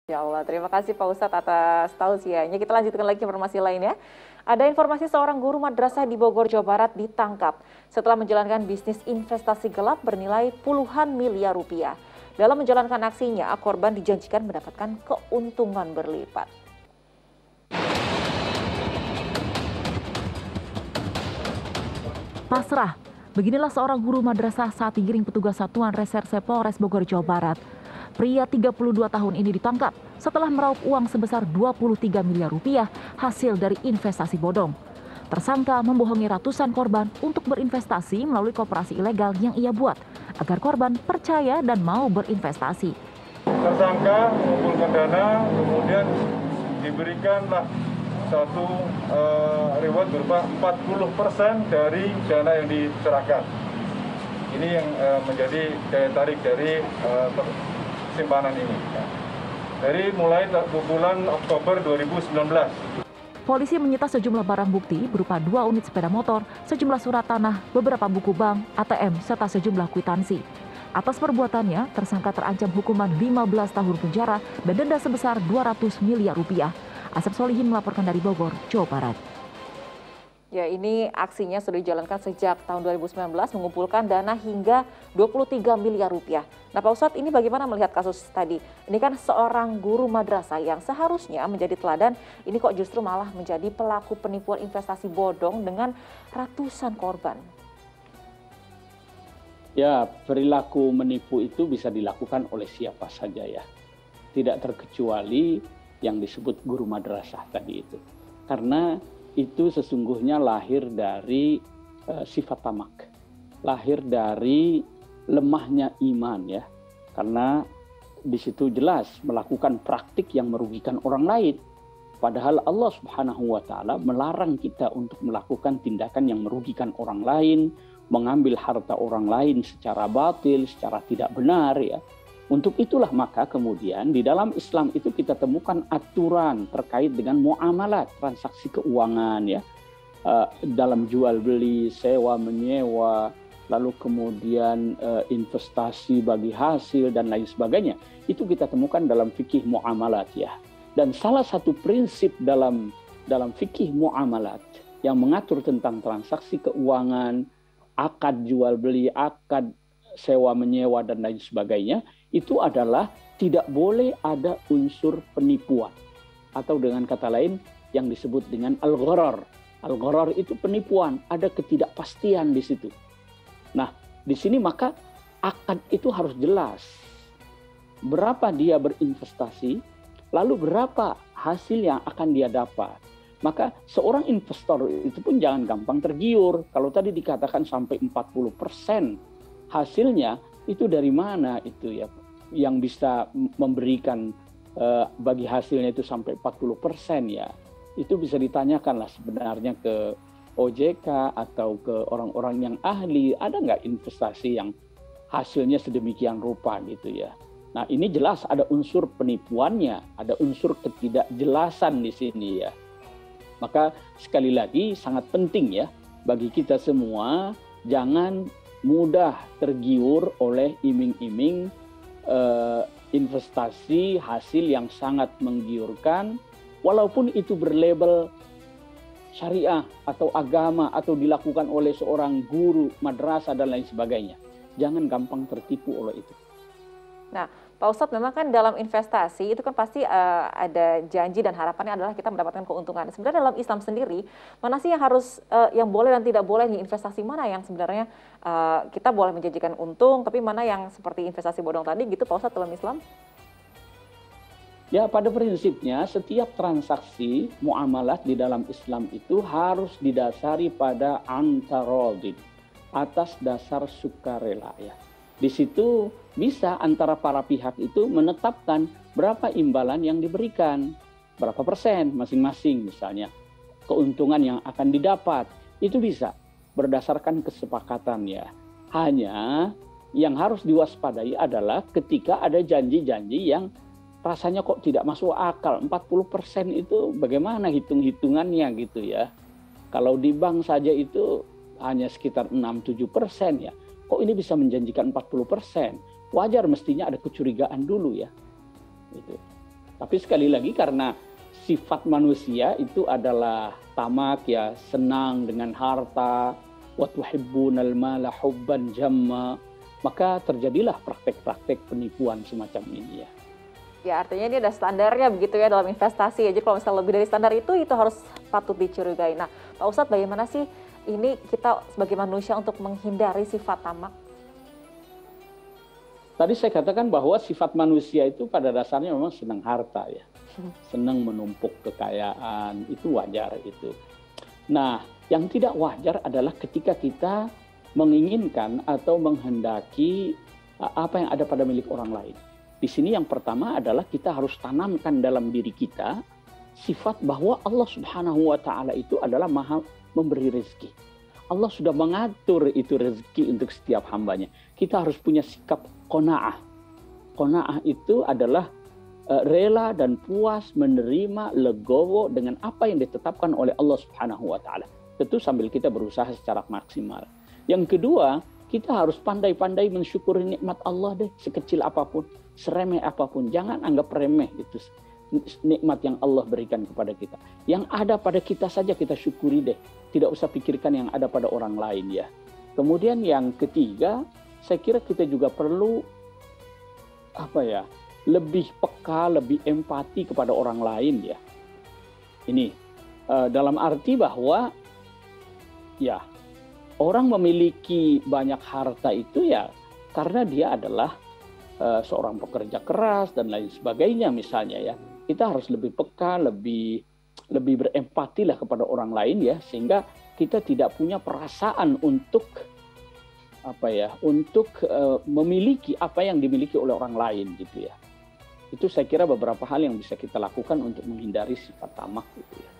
Ya Allah, terima kasih Pak Ustadz atas tausiahnya. Kita lanjutkan lagi informasi lainnya. Ada informasi seorang guru madrasah di Bogor, Jawa Barat ditangkap setelah menjalankan bisnis investasi gelap bernilai puluhan miliar rupiah. Dalam menjalankan aksinya, korban dijanjikan mendapatkan keuntungan berlipat. Pasrah, beginilah seorang guru madrasah saat digiring petugas Satuan Reserse Polres Bogor, Jawa Barat. Pria 32 tahun ini ditangkap setelah meraup uang sebesar 23 miliar rupiah hasil dari investasi bodong. Tersangka membohongi ratusan korban untuk berinvestasi melalui koperasi ilegal yang ia buat, agar korban percaya dan mau berinvestasi. Tersangka mengumpulkan dana, kemudian diberikanlah satu reward berupa 40% dari dana yang diserahkan. Ini yang menjadi daya tarik dari simpanan ini. Dari mulai bulan Oktober 2019. Polisi menyita sejumlah barang bukti berupa 2 unit sepeda motor, sejumlah surat tanah, beberapa buku bank, ATM, serta sejumlah kwitansi. Atas perbuatannya, tersangka terancam hukuman 15 tahun penjara dan denda sebesar 200 miliar rupiah. Asep Solihin melaporkan dari Bogor, Jawa Barat. Ya, ini aksinya sudah dijalankan sejak tahun 2019, mengumpulkan dana hingga 23 miliar rupiah. Nah Pak Ustadz, ini bagaimana melihat kasus tadi? Ini kan seorang guru madrasah yang seharusnya menjadi teladan, ini kok justru malah menjadi pelaku penipuan investasi bodong dengan ratusan korban. Ya, perilaku menipu itu bisa dilakukan oleh siapa saja ya. Tidak terkecuali yang disebut guru madrasah tadi itu. Karena itu sesungguhnya lahir dari sifat tamak, lahir dari lemahnya iman ya, karena di situ jelas melakukan praktik yang merugikan orang lain. Padahal Allah Subhanahu wa Ta'ala melarang kita untuk melakukan tindakan yang merugikan orang lain, mengambil harta orang lain secara batil, secara tidak benar ya. Untuk itulah maka kemudian di dalam Islam itu kita temukan aturan terkait dengan muamalat, transaksi keuangan ya. Dalam jual beli, sewa menyewa, lalu kemudian investasi bagi hasil dan lain sebagainya. Itu kita temukan dalam fikih muamalat ya. Dan salah satu prinsip dalam fikih muamalat yang mengatur tentang transaksi keuangan, akad jual beli, akad sewa menyewa dan lain sebagainya, itu adalah tidak boleh ada unsur penipuan. Atau dengan kata lain yang disebut dengan al-gharar. Al-gharar itu penipuan, ada ketidakpastian di situ. Nah, di sini maka akad itu harus jelas. Berapa dia berinvestasi, lalu berapa hasil yang akan dia dapat. Maka seorang investor itu pun jangan gampang tergiur. Kalau tadi dikatakan sampai 40% hasilnya, itu dari mana itu ya yang bisa memberikan bagi hasilnya itu sampai 40% ya. Itu bisa ditanyakan lah sebenarnya ke OJK atau ke orang-orang yang ahli, ada nggak investasi yang hasilnya sedemikian rupa gitu ya. Nah ini jelas ada unsur penipuannya, ada unsur ketidakjelasan di sini ya. Maka sekali lagi sangat penting ya bagi kita semua jangan mudah tergiur oleh iming-iming investasi hasil yang sangat menggiurkan, walaupun itu berlabel syariah atau agama atau dilakukan oleh seorang guru madrasah dan lain sebagainya. Jangan gampang tertipu oleh itu. Nah, Pak Ustadz, memang kan dalam investasi itu kan pasti ada janji dan harapannya adalah kita mendapatkan keuntungan. Sebenarnya dalam Islam sendiri, mana sih yang harus, yang boleh dan tidak boleh nih, investasi mana yang sebenarnya kita boleh menjanjikan untung, tapi mana yang seperti investasi bodong tadi gitu Pak Ustadz dalam Islam? Ya, pada prinsipnya setiap transaksi muamalah di dalam Islam itu harus didasari pada antarodin, atas dasar sukarela ya. Di situ bisa antara para pihak itu menetapkan berapa imbalan yang diberikan, berapa persen masing-masing misalnya, keuntungan yang akan didapat, itu bisa berdasarkan kesepakatan ya. Hanya yang harus diwaspadai adalah ketika ada janji-janji yang rasanya kok tidak masuk akal, 40% itu bagaimana hitung-hitungannya gitu ya. Kalau di bank saja itu hanya sekitar 6-7% ya. Kok ini bisa menjanjikan 40%? Wajar mestinya ada kecurigaan dulu ya. Gitu. Tapi sekali lagi karena sifat manusia itu adalah tamak, ya, senang dengan harta, wa tuhibbunal mala hubban jamma, maka terjadilah praktek-praktek penipuan semacam ini ya. Ya, artinya ini ada standarnya begitu ya dalam investasi ya. Jadi kalau misalnya lebih dari standar itu harus patut dicurigai. Nah, Pak Ustadz, bagaimana sih ini kita sebagai manusia untuk menghindari sifat tamak? Tadi saya katakan bahwa sifat manusia itu pada dasarnya memang senang harta ya. Senang menumpuk kekayaan, itu wajar itu. Nah, yang tidak wajar adalah ketika kita menginginkan atau menghendaki apa yang ada pada milik orang lain. Di sini yang pertama adalah kita harus tanamkan dalam diri kita sifat bahwa Allah Subhanahu wa Ta'ala itu adalah Maha memberi rezeki. Allah sudah mengatur itu rezeki untuk setiap hambanya. Kita harus punya sikap qanaah. Qanaah itu adalah rela dan puas menerima, legowo dengan apa yang ditetapkan oleh Allah Subhanahu wa Ta'ala. Tentu sambil kita berusaha secara maksimal. Yang kedua, kita harus pandai-pandai mensyukuri nikmat Allah deh, sekecil apapun, seremeh apapun. Jangan anggap remeh itu nikmat yang Allah berikan kepada kita. Yang ada pada kita saja kita syukuri deh. Tidak usah pikirkan yang ada pada orang lain ya. Kemudian yang ketiga, saya kira kita juga perlu lebih peka, lebih empati kepada orang lain ya. Ini dalam arti bahwa ya, orang memiliki banyak harta itu ya karena dia adalah seorang pekerja keras dan lain sebagainya misalnya ya. Kita harus lebih peka, lebih berempati lah kepada orang lain ya, sehingga kita tidak punya perasaan untuk memiliki apa yang dimiliki oleh orang lain gitu ya. Itu saya kira beberapa hal yang bisa kita lakukan untuk menghindari sifat tamak gitu ya.